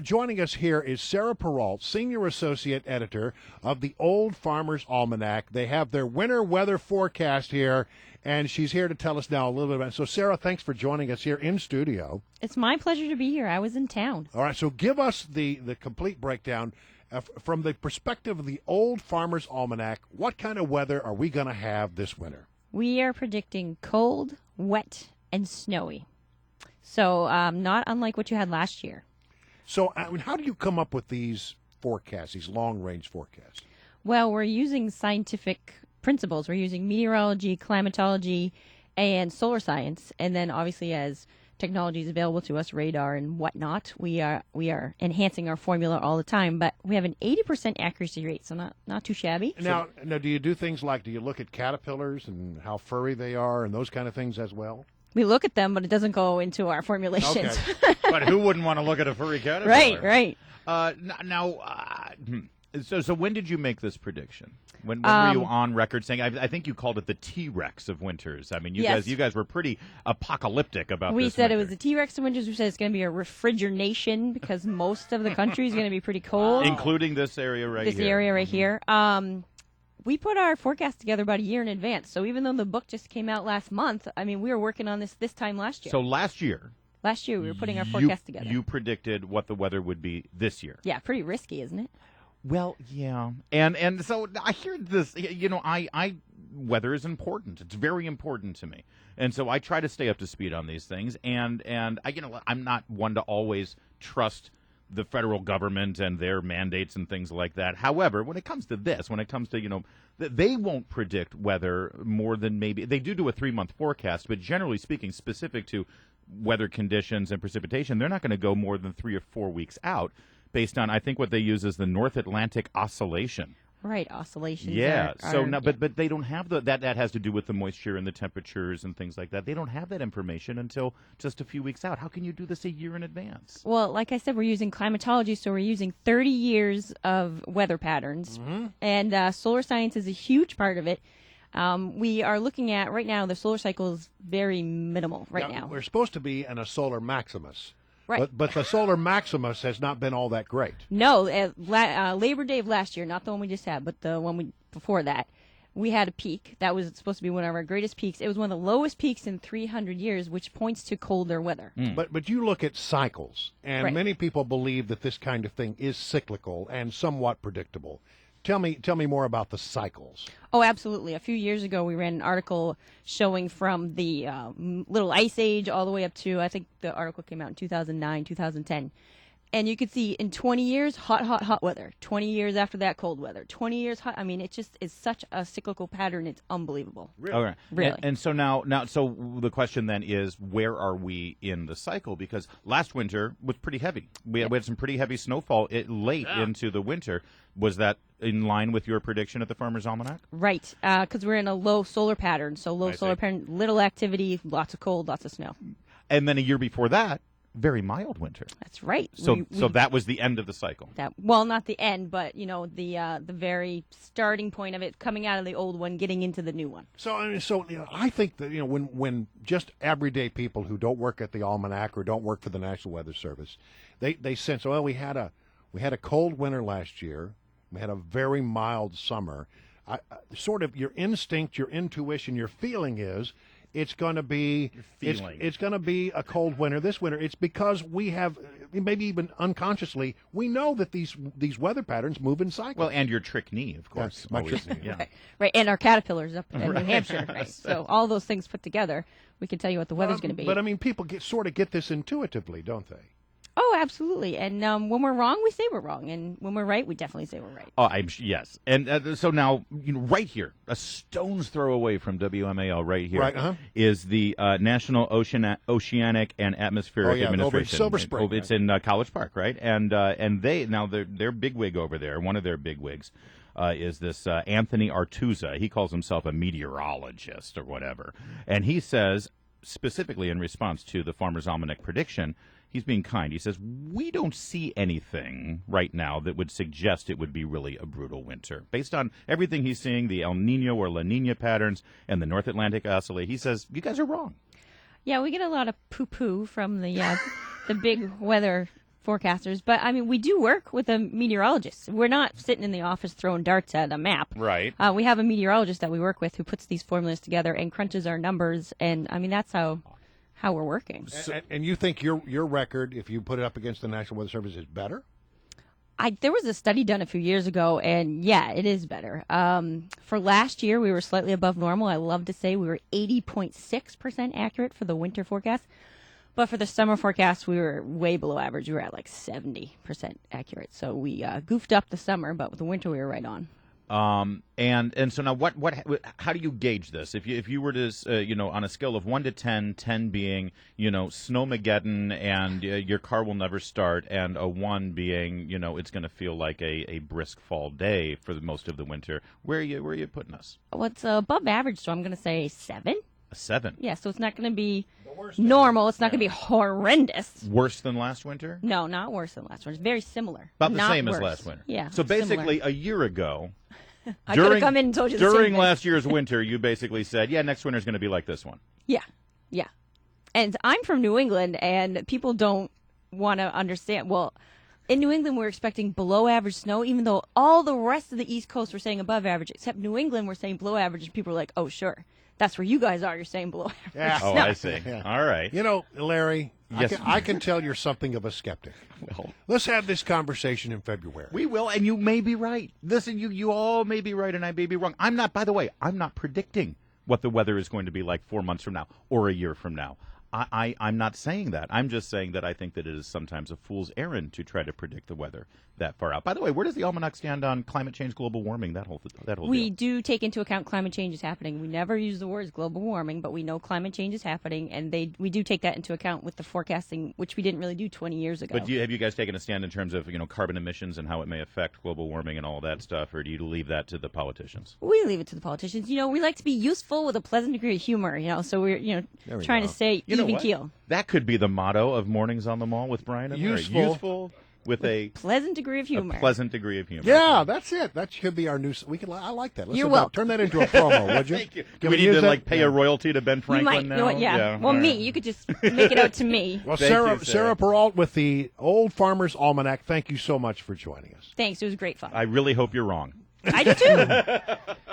Joining us here is Sarah Perreault, Senior Associate Editor of the Old Farmer's Almanac. They have their winter weather forecast here, and she's here to tell us now a little bit about it. So, Sarah, thanks for joining us here in studio. It's my pleasure to be here. I was in town. All right, so give us the complete breakdown. From the perspective of the Old Farmer's Almanac, what kind of weather are we going to have this winter? We are predicting cold, wet, and snowy. So not unlike what you had last year. So how do you come up with these forecasts, these long-range forecasts? Well, we're using scientific principles. We're using meteorology, climatology, and solar science. And then obviously as technology is available to us, radar and whatnot, we are enhancing our formula all the time. But we have an 80% accuracy rate, so not too shabby. Now, do you do things like, do you look at caterpillars and how furry they are and those kind of things as well? We look at them, but it doesn't go into our formulations. Okay. But who wouldn't want to look at a furry caterpillar? Right. So when did you make this prediction? When were you on record saying? I think you called it the T-Rex of winters. I mean, you guys were pretty apocalyptic about. We this said winter. it was the T-Rex of winters. We said it's going to be a refrigeration because most of the country is going to be pretty cold, including this area right here. We put our forecast together about a year in advance. So even though the book just came out last month, I mean, we were working on this time last year. So last year we were putting our forecast together. You predicted what the weather would be this year. Yeah, pretty risky, isn't it? Well, yeah, and so I hear this. I weather is important. It's very important to me, and so I try to stay up to speed on these things. And I'm not one to always trust the federal government and their mandates and things like that. However, when it comes to this, they won't predict weather more than maybe they do a 3-month forecast, but generally speaking, specific to weather conditions and precipitation, they're not going to go more than 3 or 4 weeks out. Based on, I think what they use is the North Atlantic Oscillation. Right, oscillations. Yeah. But they don't have that has to do with the moisture and the temperatures and things like that. They don't have that information until just a few weeks out. How can you do this a year in advance? Well, like I said, we're using climatology, so we're using 30 years of weather patterns, and solar science is a huge part of it. We are looking at right now the solar cycle is very minimal now. We're supposed to be in a solar maximus. Right. But the solar maximus has not been all that great. No, Labor Day of last year, not the one we just had, but the one before that, we had a peak. That was supposed to be one of our greatest peaks. It was one of the lowest peaks in 300 years, which points to colder weather. But you look at cycles, and many people believe that this kind of thing is cyclical and somewhat predictable. Tell me more about the cycles. Oh, absolutely. A few years ago, we ran an article showing from the Little Ice Age all the way up to, I think the article came out in 2009, 2010. And you could see in 20 years, hot weather. 20 years after that, cold weather. 20 years hot. I mean, it just is such a cyclical pattern. It's unbelievable. Really? Okay. Really. And so now, so the question then is, where are we in the cycle? Because last winter was pretty heavy. We had some pretty heavy snowfall late into the winter. Was that in line with your prediction at the Farmer's Almanac? Right, because we're in a low solar pattern. So low solar pattern, little activity, lots of cold, lots of snow. And then a year before that, very mild winter. That's right. So that was the end of the cycle. Well, not the end, but the very starting point of it, coming out of the old one, getting into the new one. So I think that when just everyday people who don't work at the Almanac or don't work for the National Weather Service, they sense, well, we had a cold winter last year, we had a very mild summer. Sort of your instinct, your intuition, your feeling is, it's going to be a cold winter this winter. It's because we have, maybe even unconsciously, we know that these weather patterns move in cycles. Well, and your trick knee, of course. Yes, my trick knee. Yeah. Right, and our caterpillars up in New Hampshire. Right. So all those things put together, we can tell you what the weather's going to be. But I mean, people sort of get this intuitively, don't they? Oh, absolutely. And when we're wrong, we say we're wrong. And when we're right, we definitely say we're right. Oh, yes. And so now, right here, a stone's throw away from WMAL right here is the National Oceanic and Atmospheric Administration. Over in Silver Spring. It's in College Park, right? And their bigwig over there, one of their bigwigs, is this Anthony Artuza. He calls himself a meteorologist or whatever. And he says, specifically in response to the Farmer's Almanac prediction, he's being kind. He says, we don't see anything right now that would suggest it would be really a brutal winter. Based on everything he's seeing, the El Nino or La Nina patterns and the North Atlantic oscillate, he says, you guys are wrong. Yeah, we get a lot of poo-poo from the big weather forecasters, but I mean, we do work with a meteorologist. We're not sitting in the office throwing darts at a map. Right. We have a meteorologist that we work with who puts these formulas together and crunches our numbers, and I mean, that's how we're working. And you think your record, if you put it up against the National Weather Service, is better? There was a study done a few years ago, and yeah, it is better. For last year, we were slightly above normal. I love to say we were 80.6% accurate for the winter forecast. But for the summer forecast, we were way below average. We were at like 70% accurate. So we goofed up the summer, but with the winter, we were right on. And so now how do you gauge this? If you were to, on a scale of 1 to 10, 10 being, snowmageddon and your car will never start, and a 1 being, it's going to feel like a brisk fall day for most of the winter, where are you putting us? Well, it's above average, so I'm going to say 7. A 7? Yeah, so it's not going to be normal. It's not going to be horrendous. Worse than last winter? No, not worse than last winter. It's very similar. About the not same worse. as last winter. Yeah. So basically, similar. a year ago, I could have come in and told you the same during thing. last year's winter, you basically said, yeah, next winter's going to be like this one. Yeah. And I'm from New England, and people don't want to understand. Well, in New England, we're expecting below average snow, even though all the rest of the East Coast were saying above average, except New England, we're saying below average, and people are like, oh, sure. That's where you guys are. You're saying below average. Yeah. Oh, snow. I see. Yeah. All right. Larry, Yes. I can tell you're something of a skeptic. Well, Let's have this conversation in February. we will, and you may be right. Listen, you all may be right, and I may be wrong. By the way, I'm not predicting what the weather is going to be like 4 months from now or a year from now. I'm not saying that. I'm just saying that I think that it is sometimes a fool's errand to try to predict the weather that far out. By the way, where does the almanac stand on climate change, global warming, that whole We deal? do take into account climate change is happening. We never use the words global warming, but we know climate change is happening, and we do take that into account with the forecasting, which we didn't really do 20 years ago. But have you guys taken a stand in terms of carbon emissions and how it may affect global warming and all that stuff, or do you leave that to the politicians? We leave it to the politicians. We like to be useful with a pleasant degree of humor, so we're we trying go. to stay You know even what? keel. That could be the motto of Mornings on the Mall with Brian and Larry. Useful. Useful with a Pleasant degree of humor. pleasant degree of humor. Yeah, that's it. That should be our new. I like that. Let's You're about- welcome. turn that into a promo, would you? Thank you. Can we need use to that? pay a royalty to Ben You Franklin might, now? you know what, yeah. Well, all me, right. you could just make it out to me. Well, Thank Sarah you, Sarah. Perreault with the Old Farmer's Almanac. Thank you so much for joining us. Thanks. It was great fun. I really hope you're wrong. I do too.